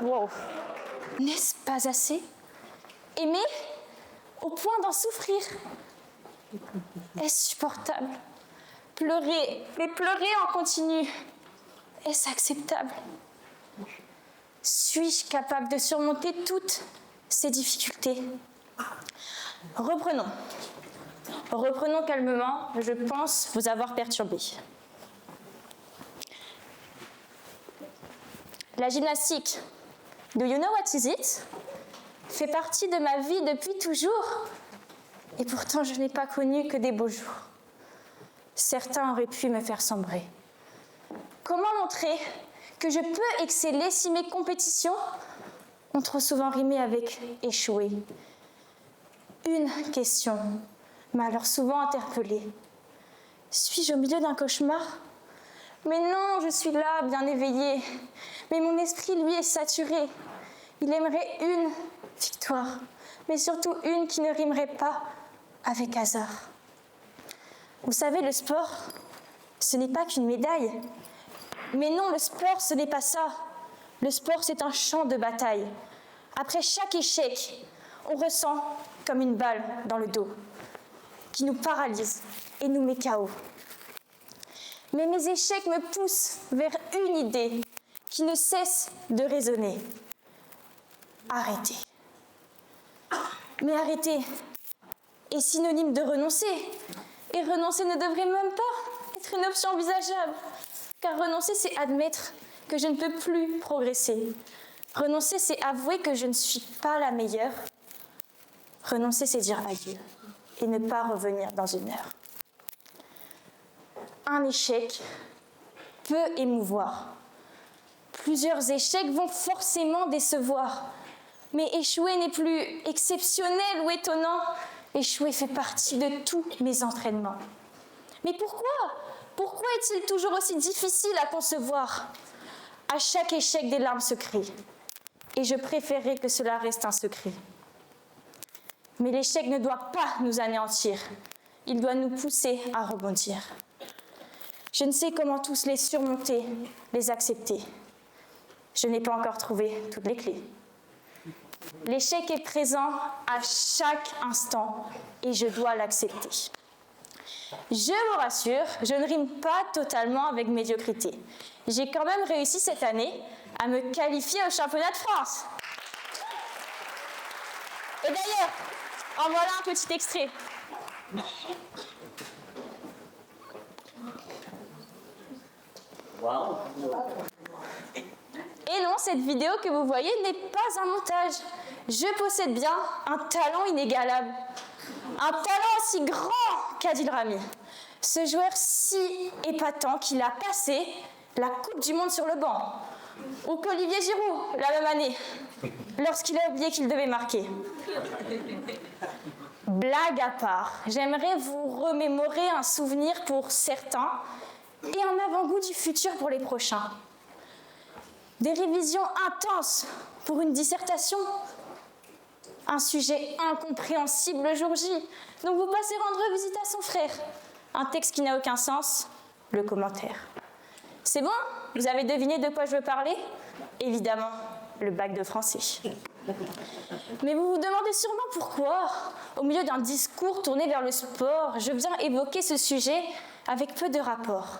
Wow. N'est-ce pas assez? Aimer au point d'en souffrir? Est-ce supportable? Pleurer, mais pleurer en continu, est-ce acceptable? Suis-je capable de surmonter toutes ces difficultés? Reprenons. Reprenons calmement, je pense vous avoir perturbé. La gymnastique, do you know what is it? Fait partie de ma vie depuis toujours. Et pourtant, je n'ai pas connu que des beaux jours. Certains auraient pu me faire sombrer. Comment montrer que je peux exceller si mes compétitions ont trop souvent rimé avec échouer? Une question m'a alors souvent interpellée. Suis-je au milieu d'un cauchemar? Mais non, je suis là, bien éveillée. Mais mon esprit, lui, est saturé. Il aimerait une victoire, mais surtout une qui ne rimerait pas avec hasard. Vous savez, le sport, ce n'est pas qu'une médaille. Mais non, le sport, ce n'est pas ça. Le sport, c'est un champ de bataille. Après chaque échec, on ressent comme une balle dans le dos, qui nous paralyse et nous met KO. Mais mes échecs me poussent vers une idée qui ne cesse de résonner. Arrêter. Mais arrêter est synonyme de renoncer. Et renoncer ne devrait même pas être une option envisageable. Car renoncer, c'est admettre que je ne peux plus progresser. Renoncer, c'est avouer que je ne suis pas la meilleure. Renoncer, c'est dire adieu et ne pas revenir dans une heure. Un échec peut émouvoir. Plusieurs échecs vont forcément décevoir. Mais échouer n'est plus exceptionnel ou étonnant. Échouer fait partie de tous mes entraînements. Mais pourquoi? Pourquoi est-il toujours aussi difficile à concevoir? À chaque échec, des larmes se crient. Et je préférerais que cela reste un secret. Mais l'échec ne doit pas nous anéantir. Il doit nous pousser à rebondir. Je ne sais comment tous les surmonter, les accepter. Je n'ai pas encore trouvé toutes les clés. L'échec est présent à chaque instant et je dois l'accepter. Je vous rassure, je ne rime pas totalement avec médiocrité. J'ai quand même réussi cette année à me qualifier au championnat de France. Et d'ailleurs, en voilà un petit extrait. Wow. Et non, cette vidéo que vous voyez n'est pas un montage. Je possède bien un talent inégalable. Un talent aussi grand qu'Adil Rami. Ce joueur si épatant qu'il a passé la Coupe du Monde sur le banc. Ou qu'Olivier Giroud, la même année, lorsqu'il a oublié qu'il devait marquer. Blague à part, j'aimerais vous remémorer un souvenir pour certains et un avant-goût du futur pour les prochains. Des révisions intenses pour une dissertation. Un sujet incompréhensible le jour J. Donc vous passez rendre visite à son frère. Un texte qui n'a aucun sens, le commentaire. C'est bon? Vous avez deviné de quoi je veux parler? Évidemment, le bac de français. Mais vous vous demandez sûrement pourquoi, au milieu d'un discours tourné vers le sport, je viens évoquer ce sujet avec peu de rapport.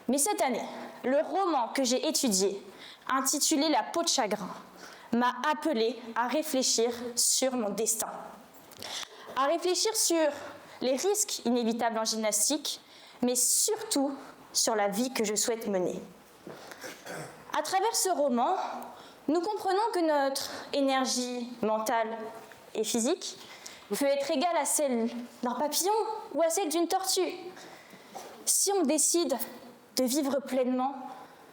Mais cette année, le roman que j'ai étudié, intitulé La peau de chagrin, m'a appelé à réfléchir sur mon destin. À réfléchir sur les risques inévitables en gymnastique, mais surtout sur la vie que je souhaite mener. À travers ce roman, nous comprenons que notre énergie mentale et physique peut être égale à celle d'un papillon ou à celle d'une tortue. Si on décide de vivre pleinement,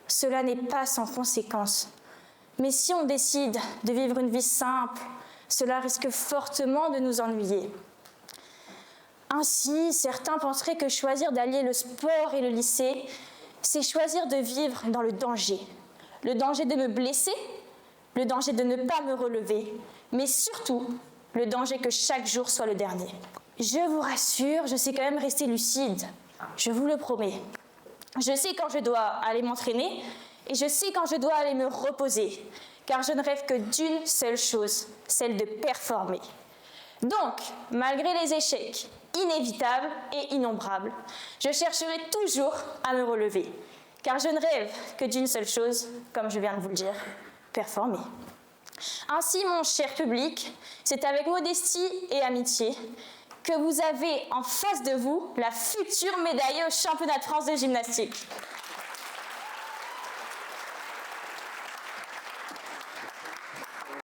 cela n'est pas sans conséquence. Mais si on décide de vivre une vie simple, cela risque fortement de nous ennuyer. Ainsi, certains penseraient que choisir d'allier le sport et le lycée, c'est choisir de vivre dans le danger. Le danger de me blesser, le danger de ne pas me relever, mais surtout, le danger que chaque jour soit le dernier. Je vous rassure, je sais quand même rester lucide, je vous le promets. Je sais quand je dois aller m'entraîner et je sais quand je dois aller me reposer, car je ne rêve que d'une seule chose, celle de performer. Donc, malgré les échecs inévitables et innombrables, je chercherai toujours à me relever, car je ne rêve que d'une seule chose, comme je viens de vous le dire, performer. Ainsi, mon cher public, c'est avec modestie et amitié que vous avez en face de vous la future médaillée au championnat de France de gymnastique.